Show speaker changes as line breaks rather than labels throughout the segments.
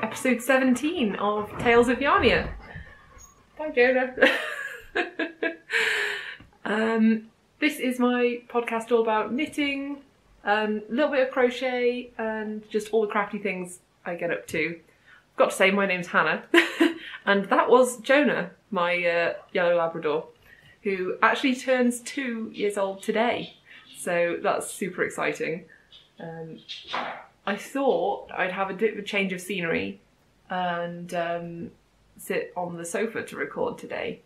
Episode 17 of Tales of Yarnia. Bye, Jonah. This is my podcast all about knitting, a little bit of crochet, and just all the crafty things I get up to. I've got to say, my name's Hannah, and that was Jonah, my yellow Labrador, who actually turns 2 years old today. So that's super exciting. I thought I'd have a bit of a change of scenery and sit on the sofa to record today.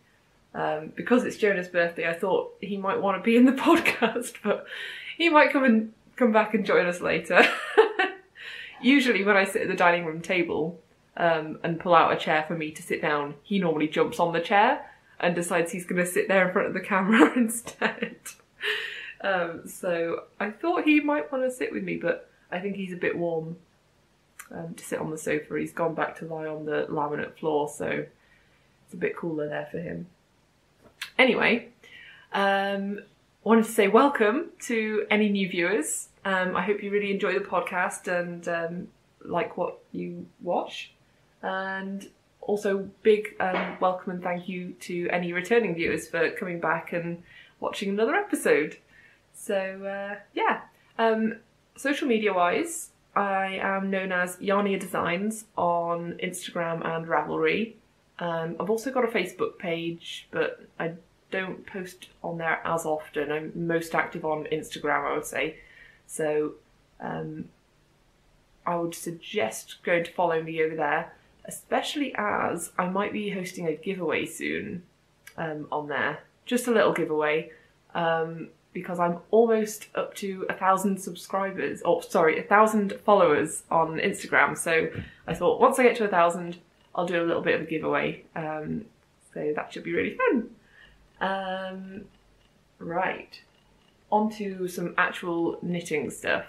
Because it's Jonah's birthday, I thought he might want to be in the podcast, but he might come back and join us later. Usually when I sit at the dining room table and pull out a chair for me to sit down, he normally jumps on the chair and decides he's going to sit there in front of the camera instead. So I thought he might want to sit with me, but I think he's a bit warm to sit on the sofa. He's gone back to lie on the laminate floor, so it's a bit cooler there for him. Anyway, wanted to say welcome to any new viewers. I hope you really enjoy the podcast and like what you watch. And also big welcome and thank you to any returning viewers for coming back and watching another episode. So yeah. Social media wise, I am known as Yarnia Designs on Instagram and Ravelry. I've also got a Facebook page, but I don't post on there as often. I'm most active on Instagram, I would say. So I would suggest going to follow me over there, especially as I might be hosting a giveaway soon on there. Just a little giveaway. Because I'm almost up to 1,000 subscribers, or sorry, 1,000 followers on Instagram. So I thought once I get to 1,000, I'll do a little bit of a giveaway. So that should be really fun. Right, on to some actual knitting stuff.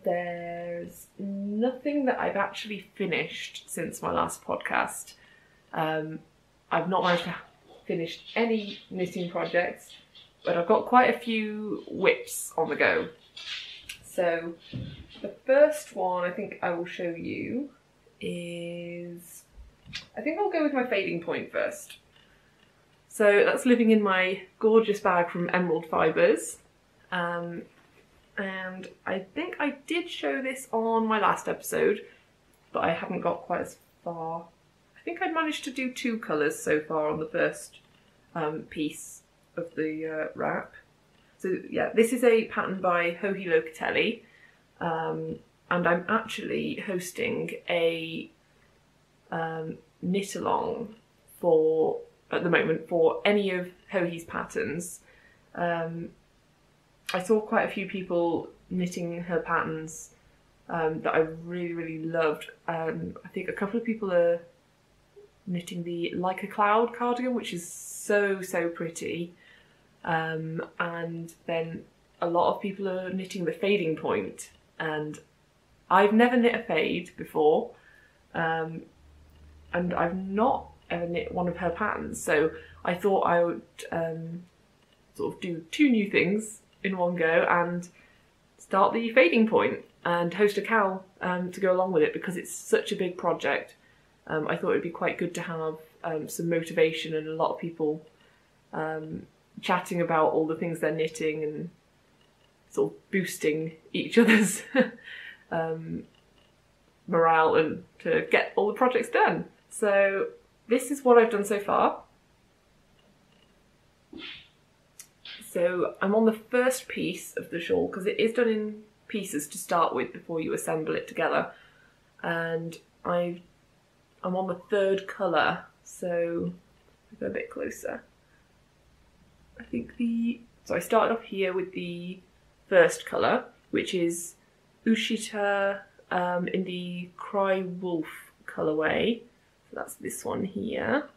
There's nothing that I've actually finished since my last podcast. I've not managed to finished any knitting projects, but I've got quite a few whips on the go. So the first one I think I will show you is, I think I'll go with my fading point first. So that's living in my gorgeous bag from Emerald Fibres. And I think I did show this on my last episode, but I haven't got quite as far. I think I managed to do 2 colours so far on the first piece of the wrap. So yeah, this is a pattern by Hohi Locatelli, and I'm actually hosting a knit along at the moment for any of Hohi's patterns. I saw quite a few people knitting her patterns that I really loved. I think a couple of people are knitting the Like a Cloud cardigan, which is so pretty. And then a lot of people are knitting the Fading Point, and I've never knit a fade before, and I've not ever knit one of her patterns, so I thought I would sort of do 2 new things in one go and start the Fading Point and host a cowl to go along with it, because it's such a big project. I thought it'd be quite good to have some motivation and a lot of people chatting about all the things they're knitting and sort of boosting each other's morale and to get all the projects done. So this is what I've done so far. So I'm on the first piece of the shawl, because it is done in pieces to start with before you assemble it together, and I'm on the 3rd colour, so I'll go a bit closer. I think so I started off here with the 1st colour, which is Ushita in the Cry Wolf colourway. So that's this one here.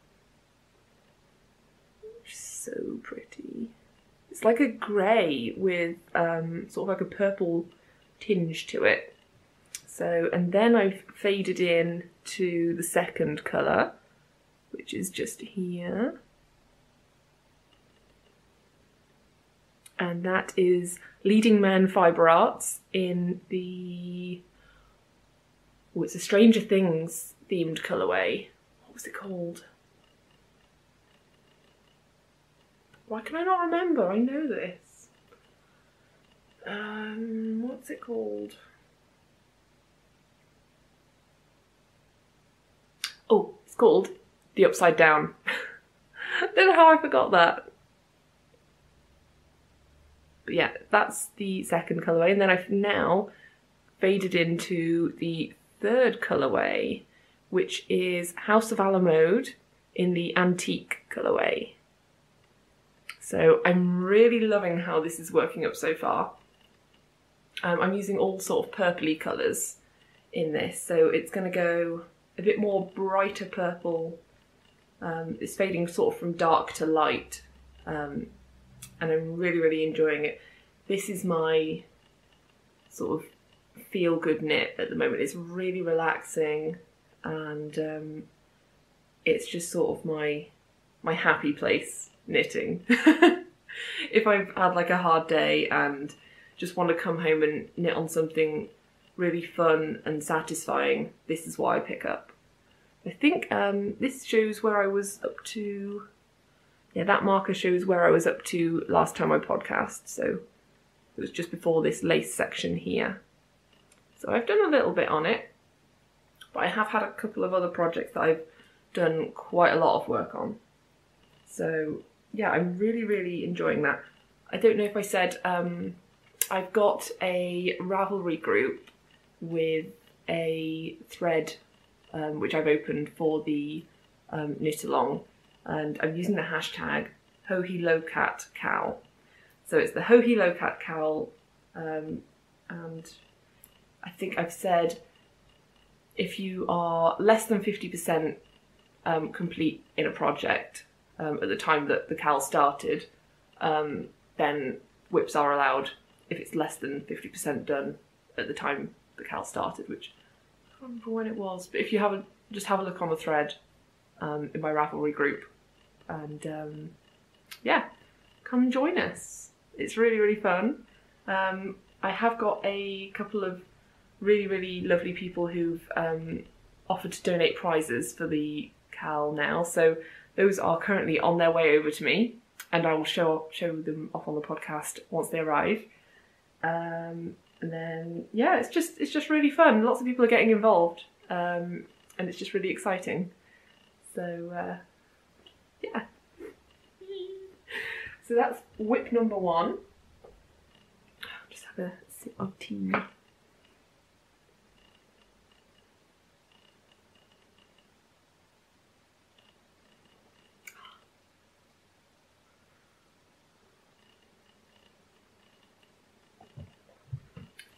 So pretty. It's like a grey with sort of like a purple tinge to it. So, and then I've faded in to the 2nd colour, which is just here. And that is Leading Men Fibre Arts in the, oh, it's a Stranger Things themed colourway. What was it called? Why can I not remember? I know this. What's it called? Oh, it's called The Upside Down. I don't know how I forgot that. But yeah, that's the 2nd colourway, and then I've now faded into the 3rd colourway, which is House of Alamode in the Antique colourway. So I'm really loving how this is working up so far. I'm using all sort of purpley colours in this, so it's going to go a bit more brighter purple. It's fading sort of from dark to light, and I'm really enjoying it. This is my sort of feel-good knit at the moment. It's really relaxing, and it's just sort of my happy place knitting. If I've had like a hard day and just want to come home and knit on something really fun and satisfying, this is what I pick up. I think this shows where I was up to, yeah, that marker shows where I was up to last time I podcast, so it was just before this lace section here. So I've done a little bit on it, but I have had a couple of other projects that I've done quite a lot of work on. So yeah, I'm really enjoying that. I don't know if I said, I've got a Ravelry group with a thread which I've opened for the knit along, and I'm using the hashtag HoHeLowCat Cowl. So it's the HoHeLowCat Cowl, and I think I've said if you are less than 50% complete in a project at the time that the cowl started, then whips are allowed if it's less than 50% done at the time the cowl started, which I can't remember when it was, but if you haven't, just have a look on the thread in my Ravelry group, and yeah, come join us. It's really fun. I have got a couple of really lovely people who've offered to donate prizes for the cowl now, so those are currently on their way over to me, and I will show them off on the podcast once they arrive. And then yeah, it's just really fun. Lots of people are getting involved, and it's just really exciting. So yeah. So that's whip number 1. Just have a sip of tea.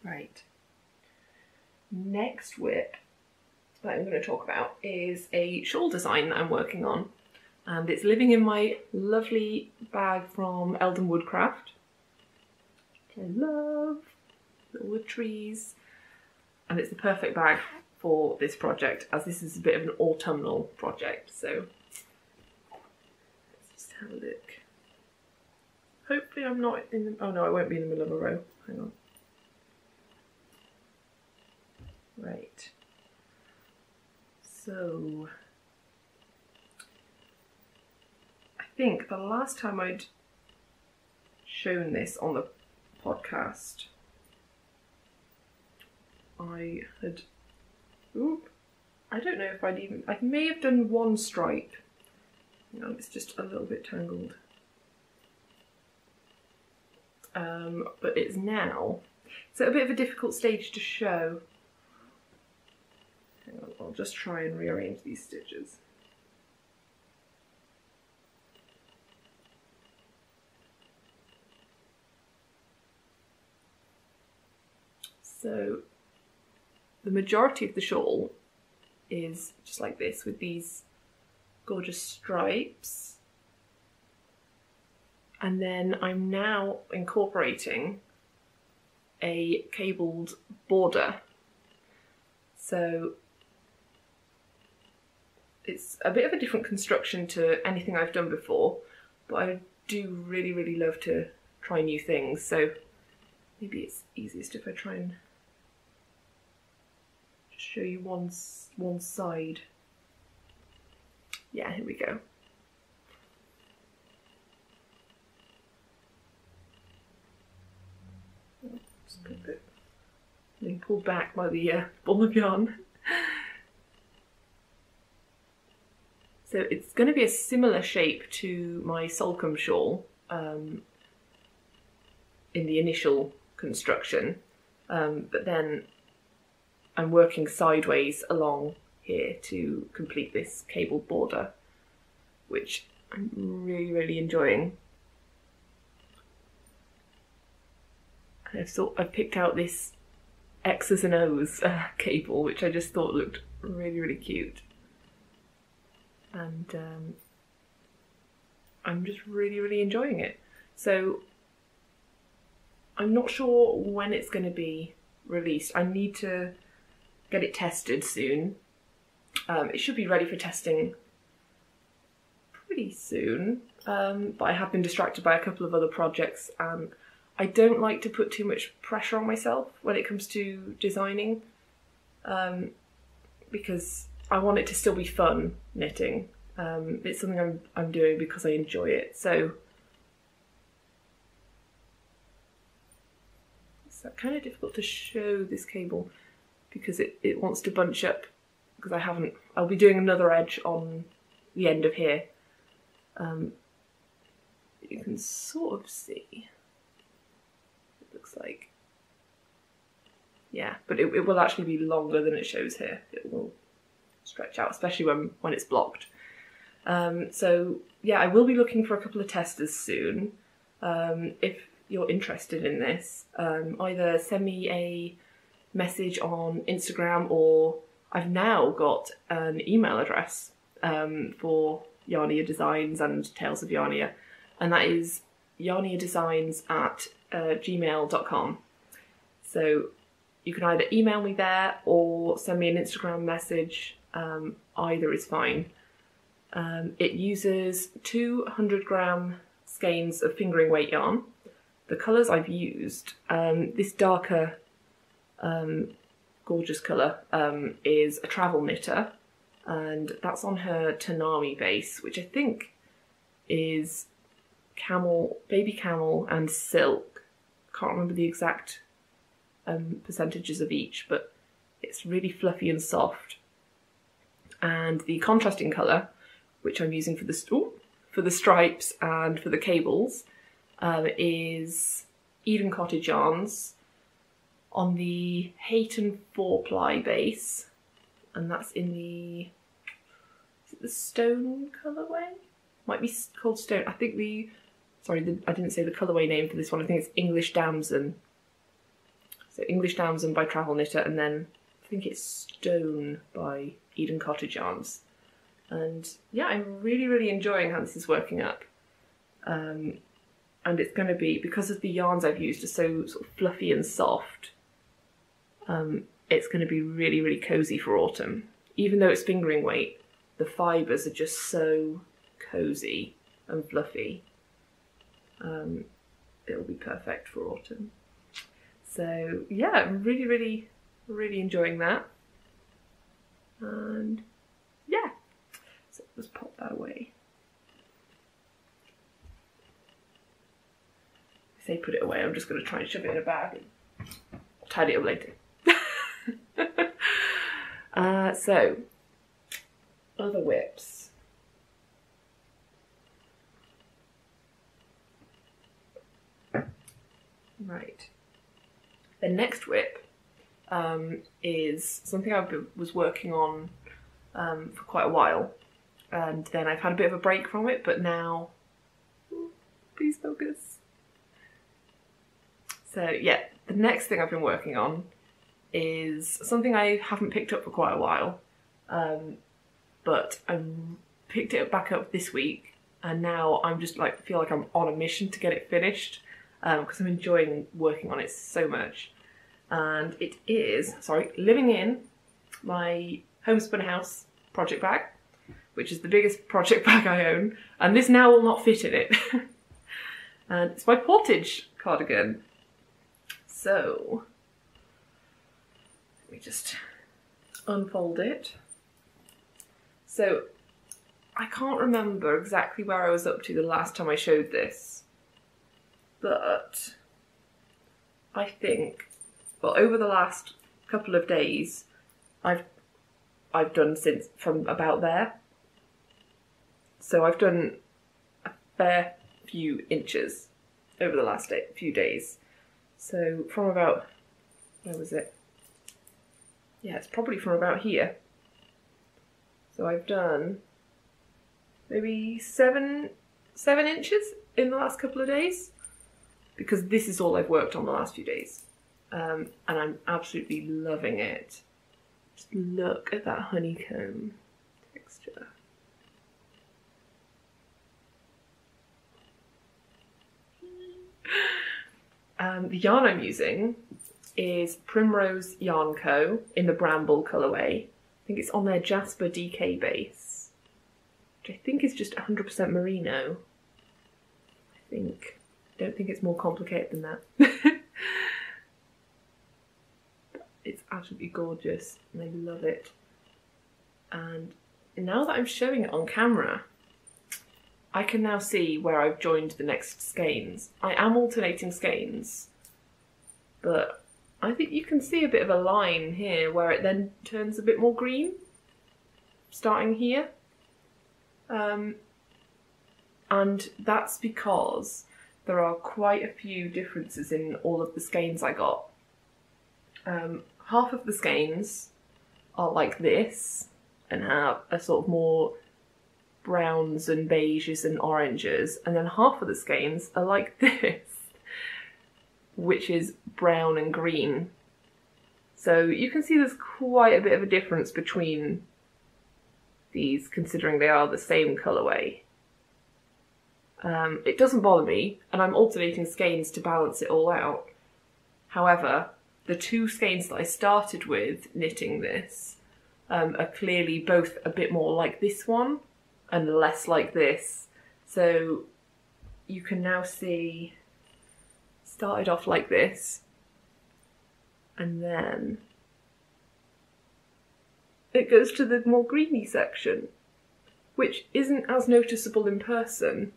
Right. Next whip. that I'm going to talk about is a shawl design that I'm working on, and it's living in my lovely bag from Eldon Woodcraft. I love little wood trees, and it's the perfect bag for this project, as this is a bit of an autumnal project. So let's just have a look. Hopefully I'm not in the, oh no, I won't be in the middle of a row. Hang on. Right. So I think the last time I'd shown this on the podcast, I had, I don't know if I'd even, I may have done one stripe. Hang on, it's just a little bit tangled. But it's now, so a bit of a difficult stage to show. Hang on, I'll just try and rearrange these stitches. So the majority of the shawl is just like this, with these gorgeous stripes. And then I'm now incorporating a cabled border. So it's a bit of a different construction to anything I've done before, but I do really, really love to try new things. So maybe it's easiest if I try and just show you one side. Yeah, here we go. Being pulled back by the ball of yarn. So it's going to be a similar shape to my Salcombe shawl in the initial construction, but then I'm working sideways along here to complete this cabled border, which I'm really, really enjoying. I've picked out this X's and O's cable, which I just thought looked really, really cute. And I'm just really, really enjoying it. So I'm not sure when it's going to be released. I need to get it tested soon. It should be ready for testing pretty soon, but I have been distracted by a couple of other projects, and I don't like to put too much pressure on myself when it comes to designing, because I want it to still be fun knitting. It's something I'm doing because I enjoy it. So it's kind of difficult to show this cable because it wants to bunch up, because I'll be doing another edge on the end of here. You can sort of see. Looks like, yeah, but it will actually be longer than it shows here. It will stretch out, especially when it's blocked. So yeah, I will be looking for a couple of testers soon. If you're interested in this, either send me a message on Instagram, or I've now got an email address for Yarnia Designs and Tales of Yarnia, and that is yarniadesigns@gmail.com. So you can either email me there or send me an Instagram message. Either is fine. It uses 200-gram skeins of fingering weight yarn. The colours I've used, this darker gorgeous colour is a travel knitter, and that's on her Tanami base, which I think is camel, baby camel and silk. Can't remember the exact percentages of each, but it's really fluffy and soft. And the contrasting colour, which I'm using for the stripes and for the cables, is Eden Cottage yarns on the Hayton 4-ply base, and that's in the, is it the stone colourway? Might be called stone. I think I didn't say the colourway name for this one. I think it's English Damson. So English Damson by Travel Knitter, and then I think it's Stone by Eden Cottage yarns. And yeah, I'm really, really enjoying how this is working up. And it's going to be, because of the yarns I've used are so sort of fluffy and soft, it's going to be really, really cosy for autumn. Even though it's fingering weight, the fibres are just so cosy and fluffy. It'll be perfect for autumn. So yeah, I'm really, really, really enjoying that. And yeah, so let's pop that away. I say put it away, I'm just going to try and shove it in a bag and tidy it up later. So, other whips. Right. The next whip is something I was working on for quite a while, and then I've had a bit of a break from it, but now, please focus. So yeah, the next thing I've been working on is something I haven't picked up for quite a while, but I picked it back up this week, and now I'm just like, feel like I'm on a mission to get it finished, because I'm enjoying working on it so much. And it is, living in my homespun house project bag, which is the biggest project bag I own, and this now will not fit in it. And it's my Cottage cardigan. So, let me just unfold it. So, I can't remember exactly where I was up to the last time I showed this, but I think, well, over the last couple of days, I've done since from about there. So I've done a fair few inches over the last few days. So from about, where was it? Yeah, it's probably from about here. So I've done maybe seven inches in the last couple of days, because this is all I've worked on the last few days. And I'm absolutely loving it. Just look at that honeycomb texture. The yarn I'm using is Primrose Yarn Co. in the Bramble colourway. I think it's on their Jasper DK base, which I think is just 100% merino. Don't think it's more complicated than that. It's absolutely gorgeous and I love it. And now that I'm showing it on camera, I can now see where I've joined the next skeins. I am alternating skeins, but I think you can see a bit of a line here where it then turns a bit more green, starting here. And that's because there are quite a few differences in all of the skeins I got. Half of the skeins are like this and have a sort of more browns and beiges and oranges, and then half of the skeins are like this, which is brown and green. So you can see there's quite a bit of a difference between these, considering they are the same colourway. It doesn't bother me, and I'm alternating skeins to balance it all out. However, the two skeins that I started with knitting this are clearly both a bit more like this one and less like this. So you can now see, started off like this, and then it goes to the more greeny section, which isn't as noticeable in person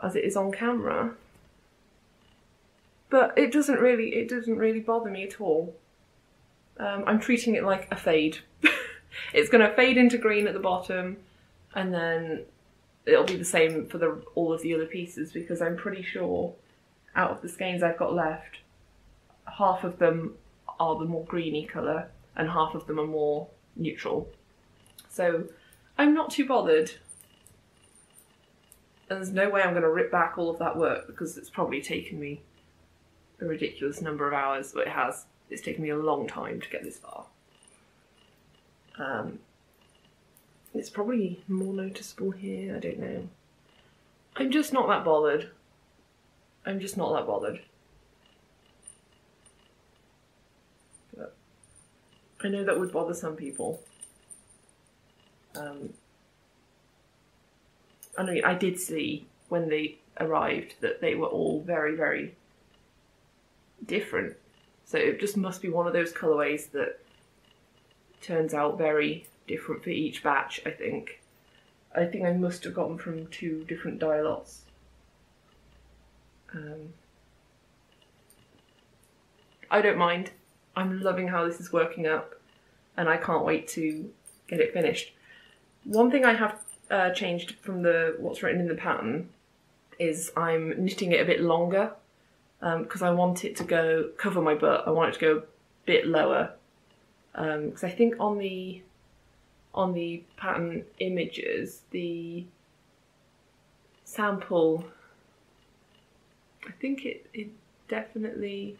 as it is on camera. But it doesn't really bother me at all. I'm treating it like a fade. It's going to fade into green at the bottom, and then it'll be the same for all of the other pieces, because I'm pretty sure out of the skeins I've got left, half of them are the more greeny colour and half of them are more neutral. So I'm not too bothered. And there's no way I'm going to rip back all of that work, because it's probably taken me a ridiculous number of hours, but it has. It's taken me a long time to get this far. It's probably more noticeable here, I don't know. I'm just not that bothered. I'm just not that bothered. But I know that would bother some people. I mean, I did see when they arrived that they were all very, very different. So it just must be one of those colourways that turns out very different for each batch, I think. I think I must have gotten from 2 different dye lots. I don't mind. I'm loving how this is working up, and I can't wait to get it finished. One thing I have changed from what's written in the pattern is I'm knitting it a bit longer because I want it to cover my butt. I want it to go a bit lower because I think on the pattern images, the sample, I think it definitely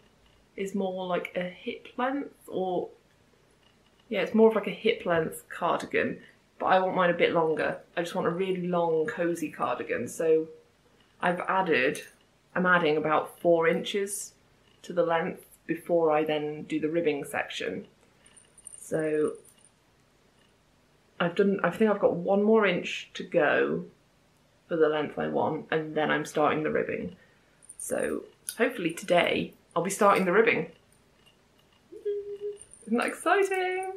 is more like a hip length, or yeah, it's more of like a hip length cardigan, but I want mine a bit longer. I just want a really long cozy cardigan. So I'm adding about 4 inches to the length before I then do the ribbing section. So I think I've got 1 more inch to go for the length I want, and then I'm starting the ribbing. So hopefully today I'll be starting the ribbing. Isn't that exciting?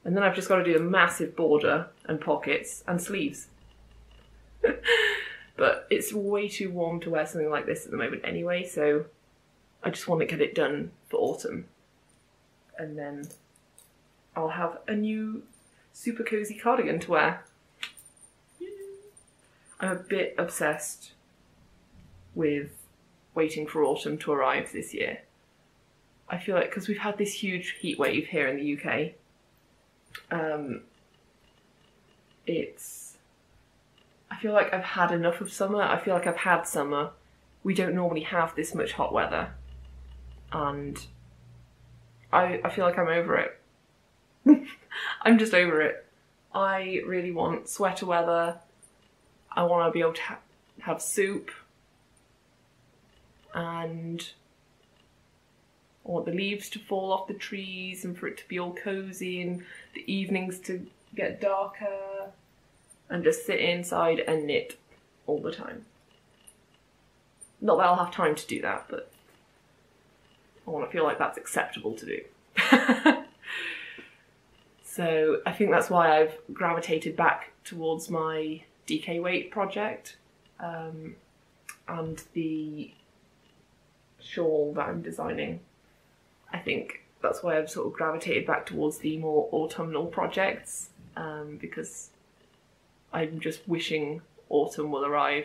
And then I've just got to do a massive border and pockets and sleeves. But it's way too warm to wear something like this at the moment anyway, so I just want to get it done for autumn. And then I'll have a new super cozy cardigan to wear. I'm a bit obsessed with waiting for autumn to arrive this year. I feel like because we've had this huge heat wave here in the UK, I feel like I've had enough of summer. I feel like I've had summer. We don't normally have this much hot weather, and I feel like I'm over it. I'm just over it. I really want sweater weather. I want to be able to have soup, and I want the leaves to fall off the trees and for it to be all cozy and the evenings to get darker and just sit inside and knit all the time. Not that I'll have time to do that, but I want to feel like that's acceptable to do. So I think that's why I've gravitated back towards my DK weight project and the shawl that I'm designing. I think that's why I've sort of gravitated back towards the more autumnal projects because I'm just wishing autumn will arrive.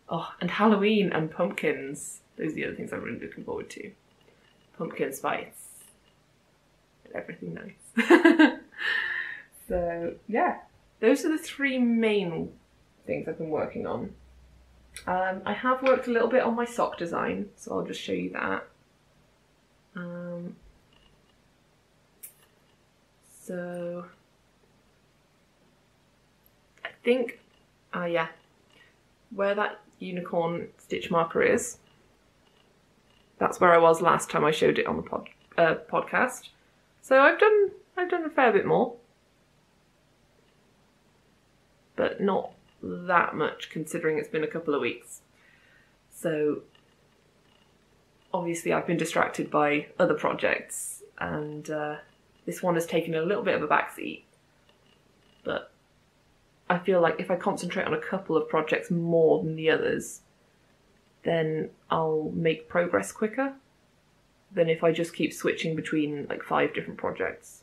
Oh, and Halloween and pumpkins. Those are the other things I'm really looking forward to. Pumpkin spice. And everything nice. So, yeah. Those are the 3 main things I've been working on. I have worked a little bit on my sock design, so I'll just show you that. So I think, yeah, where that unicorn stitch marker is, that's where I was last time I showed it on the podcast. So I've done a fair bit more, but not that much considering it's been a couple of weeks. So obviously I've been distracted by other projects, and this one has taken a little bit of a backseat, but I feel like if I concentrate on a couple of projects more than the others, then I'll make progress quicker than if I just keep switching between like 5 different projects.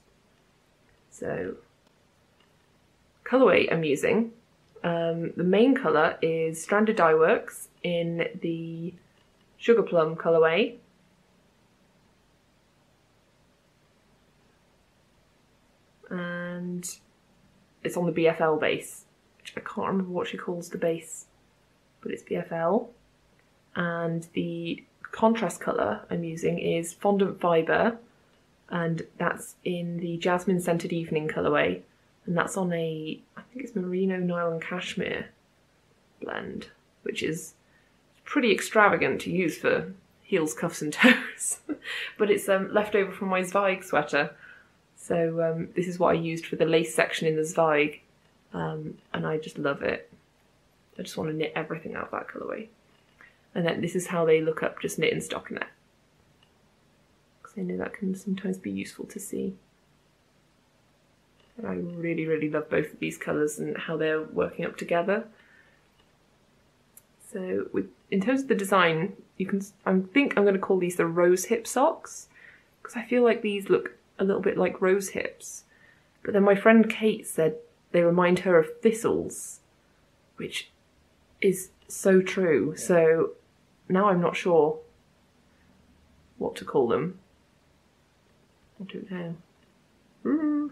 So colourway I'm using, the main colour is Stranded Dye Works in the Sugar Plum colourway. And it's on the BFL base, which I can't remember what she calls the base, but it's BFL. And the contrast colour I'm using is Fondant Fibre and that's in the Jasmine Scented Evening colourway, and that's on a, I think it's Merino Nylon Cashmere blend, which is pretty extravagant to use for heels, cuffs and toes. But it's left over from my Zweig sweater, so this is what I used for the lace section in the Zweig, and I just love it. I just want to knit everything out of that colourway. And then this is how they look up just knit in stockinette, because I know that can sometimes be useful to see. And I really, really love both of these colours and how they're working up together. So in terms of the design, I think I'm going to call these the rose hip socks, because I feel like these look a little bit like rose hips. But then my friend Kate said they remind her of thistles, which is so true. So now I'm not sure what to call them. I don't know.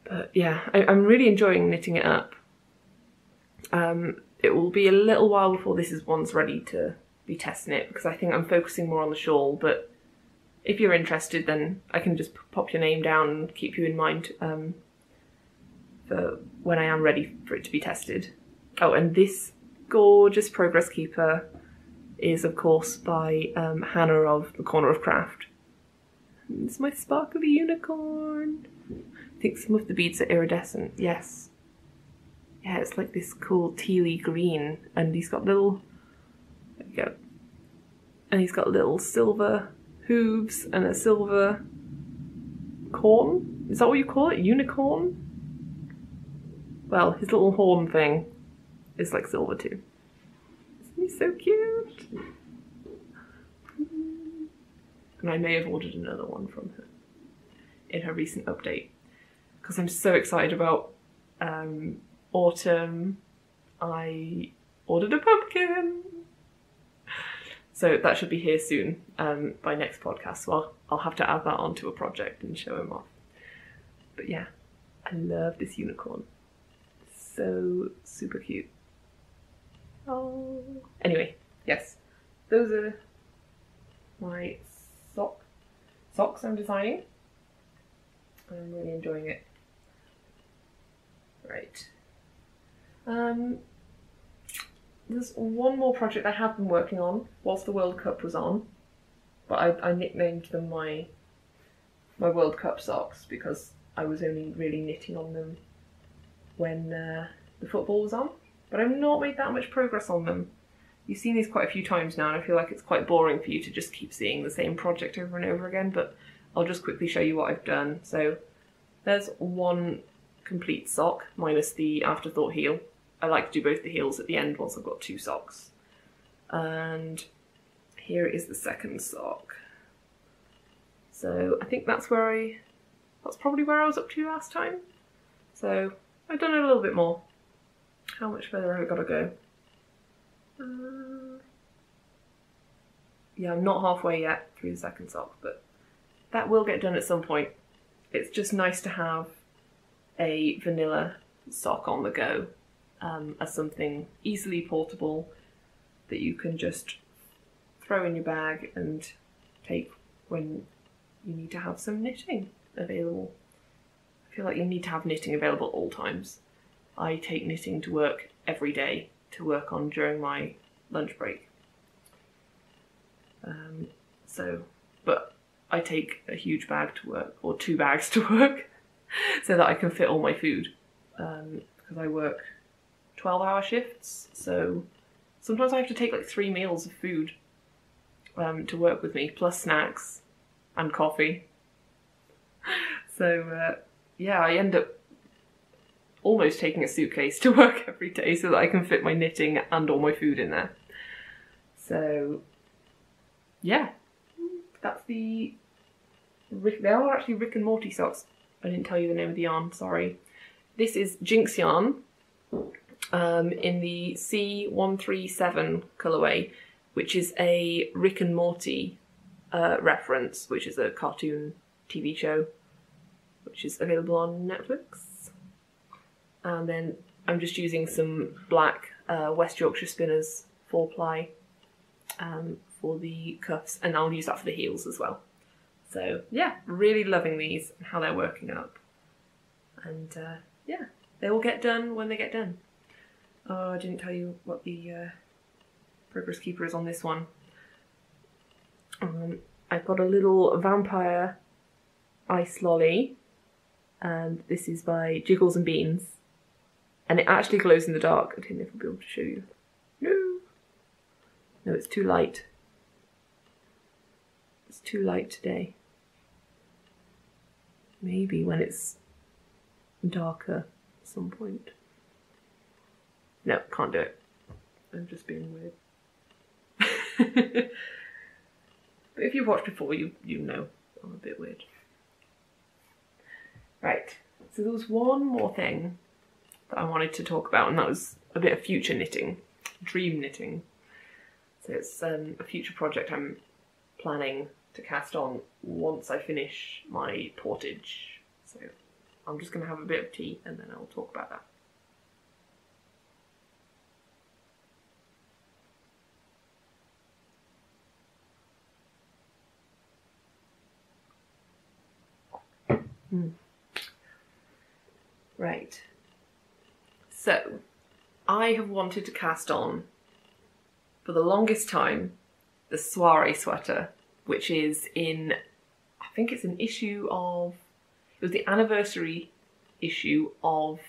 But yeah, I'm really enjoying knitting it up. It will be a little while before one's ready to be test knit, because I think I'm focusing more on the shawl, but if you're interested, then I can just pop your name down and keep you in mind for when I am ready for it to be tested. Oh, and this gorgeous Progress Keeper is, of course, by Hannah of The Corner of Craft. It's my sparkly unicorn. I think some of the beads are iridescent, yes. Yeah, it's like this cool tealy green, and he's got little, there we go, and he's got little silver hooves and a silver corn? Is that what you call it? Unicorn? Well, his little horn thing is like silver too. Isn't he so cute? And I may have ordered another one from her in her recent update, because I'm so excited about autumn. I ordered a pumpkin, so that should be here soon by next podcast, so I'll have to add that onto a project and show him off. But yeah, I love this unicorn. So super cute. Oh, anyway, yes, those are my socks I'm designing. I'm really enjoying it. Right. There's one more project I have been working on whilst the World Cup was on, but I nicknamed them my World Cup socks, because I was only really knitting on them when the football was on. But I've not made that much progress on them. You've seen these quite a few times now, and I feel like it's quite boring for you to just keep seeing the same project over and over again, but I'll just quickly show you what I've done. So there's one complete sock, minus the afterthought heel. I like to do both the heels at the end once I've got two socks. And here is the second sock. So I think that's probably where I was up to last time. So I've done a little bit more. How much further have I got to go? Yeah, I'm not halfway yet through the second sock, but that will get done at some point. It's just nice to have a vanilla sock on the go, as something easily portable that you can just throw in your bag and take when you need to have some knitting available. I feel like you need to have knitting available at all times. I take knitting to work every day to work on during my lunch break. But I take a huge bag to work, or 2 bags to work, so that I can fit all my food, because I work 12-hour shifts, so sometimes I have to take like 3 meals of food to work with me, plus snacks and coffee. So yeah, I end up almost taking a suitcase to work every day so that I can fit my knitting and all my food in there. So yeah, that's they are actually Rick and Morty socks. I didn't tell you the name of the yarn, sorry. This is Jinx yarn in the C137 colourway, which is a Rick and Morty reference, which is a cartoon TV show, which is available on Netflix. And then I'm just using some black West Yorkshire Spinners 4-ply for the cuffs, and I'll use that for the heels as well. So yeah, really loving these and how they're working up. And yeah, they will get done when they get done. Oh, I didn't tell you what the progress keeper is on this one. I've got a little vampire ice lolly, and this is by Jiggles and Beans. And it actually glows in the dark. I don't know if I'll be able to show you. No, it's too light. It's too light today. Maybe when it's darker at some point. No, can't do it. I'm just being weird. But if you've watched before, you know I'm a bit weird. Right, so there was one more thing that I wanted to talk about, and that was a bit of future knitting, dream knitting. So it's a future project I'm planning to cast on once I finish my portage. So I'm just going to have a bit of tea and then I'll talk about that. Right, so I have wanted to cast on for the longest time the soiree sweater, which is in, I think it's an issue of, it was the anniversary issue of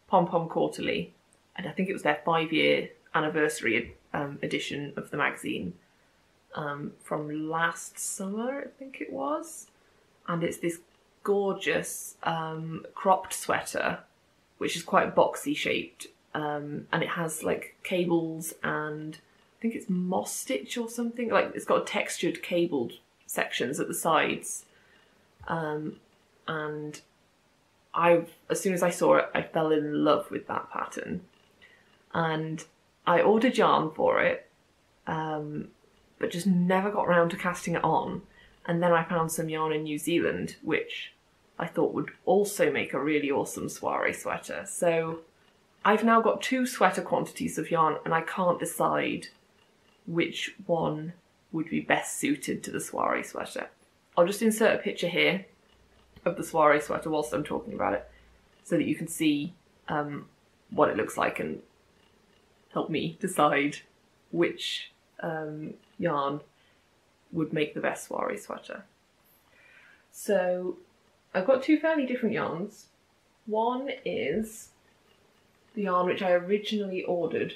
Pom Pom Quarterly, and I think it was their 5-year anniversary edition of the magazine from last summer, I think it was. And it's this gorgeous cropped sweater, which is quite boxy shaped, and it has like cables and I think it's moss stitch or something. Like it's got textured cabled sections at the sides, and as soon as I saw it, I fell in love with that pattern, and I ordered yarn for it, but just never got around to casting it on. And then I found some yarn in New Zealand, which I thought would also make a really awesome soiree sweater. So I've now got 2 sweater quantities of yarn, and I can't decide which one would be best suited to the soiree sweater. I'll just insert a picture here of the soiree sweater whilst I'm talking about it, so that you can see what it looks like and help me decide which yarn would make the best soiree sweater. So I've got 2 fairly different yarns. One is the yarn which I originally ordered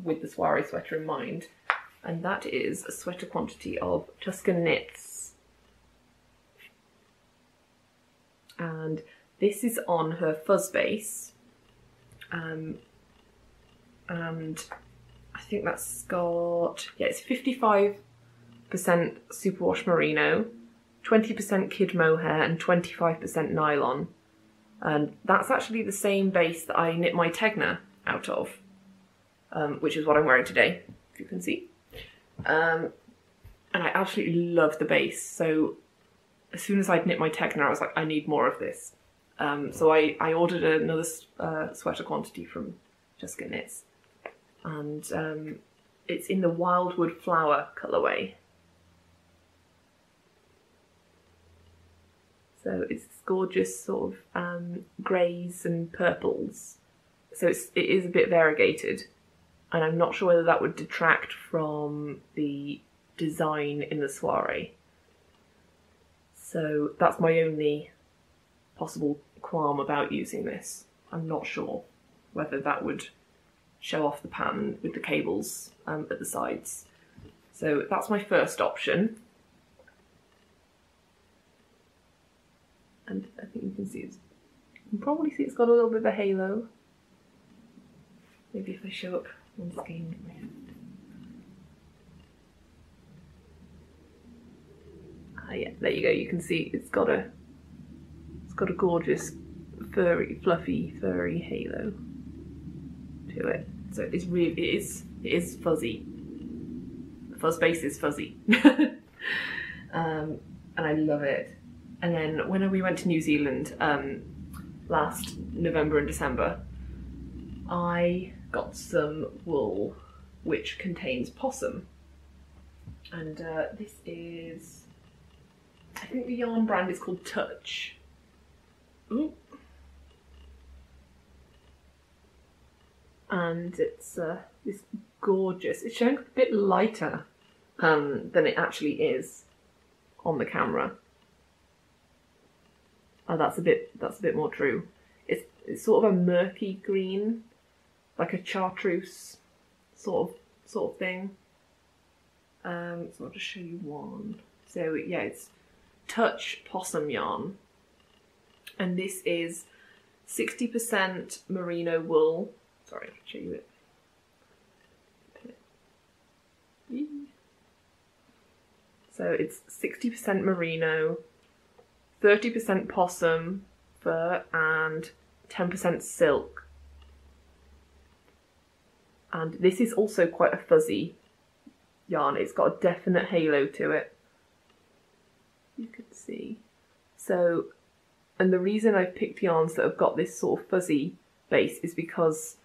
with the soiree sweater in mind, and that is a sweater quantity of Tuscan Knits. And this is on her fuzz base, and I think that's got, yeah, it's 55% superwash merino, 20% kid mohair and 25% nylon. And that's actually the same base that I knit my Tegna out of, which is what I'm wearing today, if you can see. And I absolutely love the base. So as soon as I'd knit my Tegna, I was like, I need more of this. So I ordered another sweater quantity from Tuscan Knits. And it's in the Wildwood Flower colourway. So it's gorgeous sort of greys and purples. So it is a bit variegated, and I'm not sure whether that would detract from the design in the soiree. So that's my only possible qualm about using this. I'm not sure whether that would show off the pattern with the cables at the sides. So that's my first option. And I think you can see you can probably see it's got a little bit of a halo. Maybe if I show up on screen. Ah, yeah, there you go. You can see it's got a gorgeous, furry, fluffy, furry halo to it. So it's really, it is fuzzy. The fuzz base is fuzzy, and I love it. And then when we went to New Zealand last November and December, I got some wool which contains possum. And this is I think the yarn brand is called Touch. Ooh. And it's this gorgeous. It's showing a bit lighter than it actually is on the camera. Oh, that's a bit more true. It's sort of a murky green, like a chartreuse sort of thing. So I'll just show you one. So yeah, it's Touch Possum yarn, and this is 60% merino wool. Sorry, I can show you it. So it's 60% merino, 30% possum fur, and 10% silk. And this is also quite a fuzzy yarn. It's got a definite halo to it. You can see. So, and the reason I've picked yarns that have got this sort of fuzzy base is because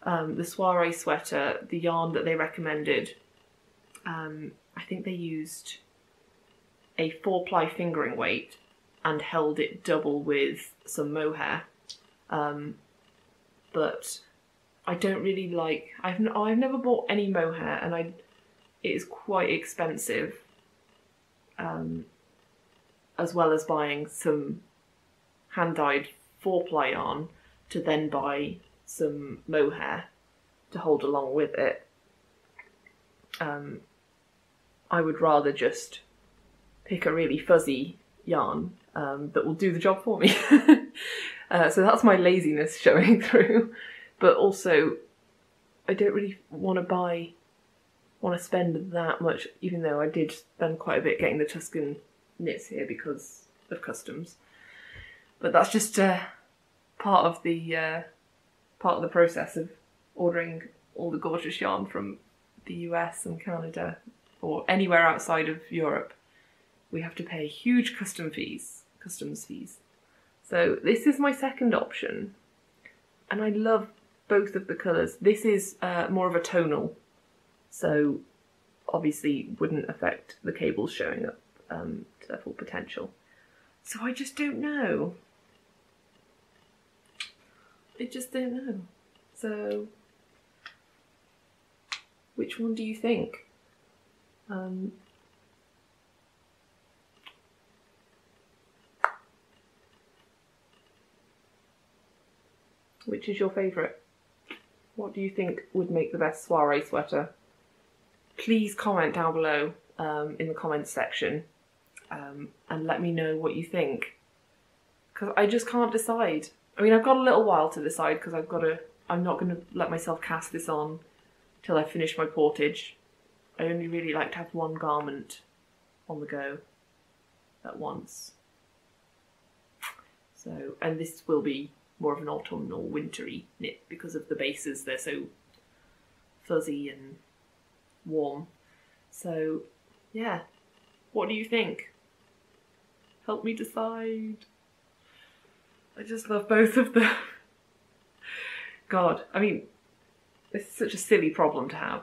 the soiree sweater, the yarn that they recommended, I think they used a 4-ply fingering weight and held it double with some mohair. But I don't really like. I've never bought any mohair, and it is quite expensive. As well as buying some hand-dyed 4-ply yarn to then buy some mohair to hold along with it. I would rather just pick a really fuzzy yarn that will do the job for me. So that's my laziness showing through. But also, I don't really want to spend that much, even though I did spend quite a bit getting the Tuscan knits here because of customs. But that's just part of the process of ordering all the gorgeous yarn from the US and Canada or anywhere outside of Europe. We have to pay huge customs fees. So this is my second option, and I love both of the colours. This is more of a tonal, so obviously wouldn't affect the cables showing up to their full potential. So I just don't know. So which one do you think? Which is your favourite? What do you think would make the best soiree sweater? Please comment down below in the comments section and let me know what you think. Because I just can't decide. I mean, I've got a little while to decide because I'm not going to let myself cast this on till I finish my portage. I only really like to have one garment on the go at once. So, and this will be more of an autumnal wintry knit because of the bases. They're so fuzzy and warm. So yeah, what do you think? Help me decide. I just love both of them. God, I mean, this is such a silly problem to have.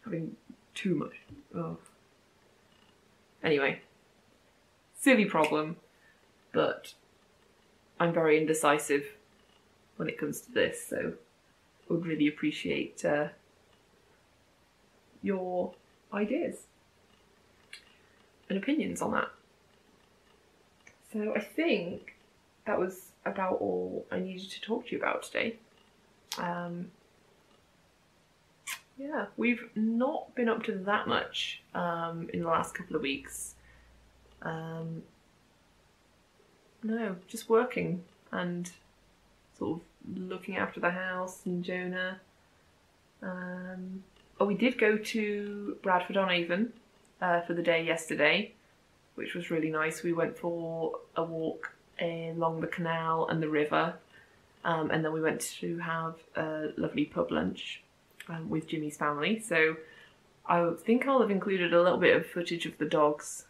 Having too much. Oh. Anyway, silly problem, but I'm very indecisive when it comes to this, so I would really appreciate your ideas and opinions on that. So I think that was about all I needed to talk to you about today. Yeah, we've not been up to that much in the last couple of weeks. No, just working and sort of looking after the house and Jonah. Oh, we did go to Bradford-on-Avon for the day yesterday, which was really nice. We went for a walk along the canal and the river, and then we went to have a lovely pub lunch with Jimmy's family. So I think I'll have included a little bit of footage of the dogs,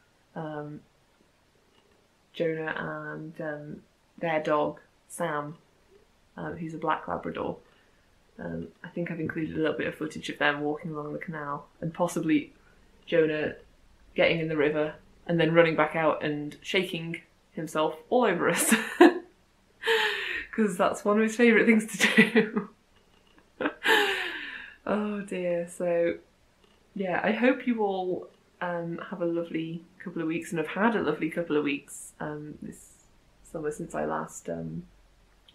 Jonah and their dog, Sam, who's a black Labrador. I think I've included a little bit of footage of them walking along the canal and possibly Jonah getting in the river and then running back out and shaking himself all over us. Because that's one of his favourite things to do. Oh dear. So yeah, I hope you all have a lovely couple of weeks and have had a lovely couple of weeks this summer since I last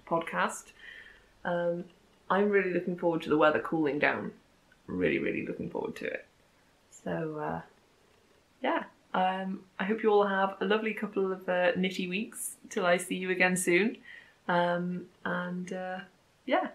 podcast. I'm really looking forward to the weather cooling down. Really looking forward to it. So yeah, I hope you all have a lovely couple of knitty weeks till I see you again soon. And yeah,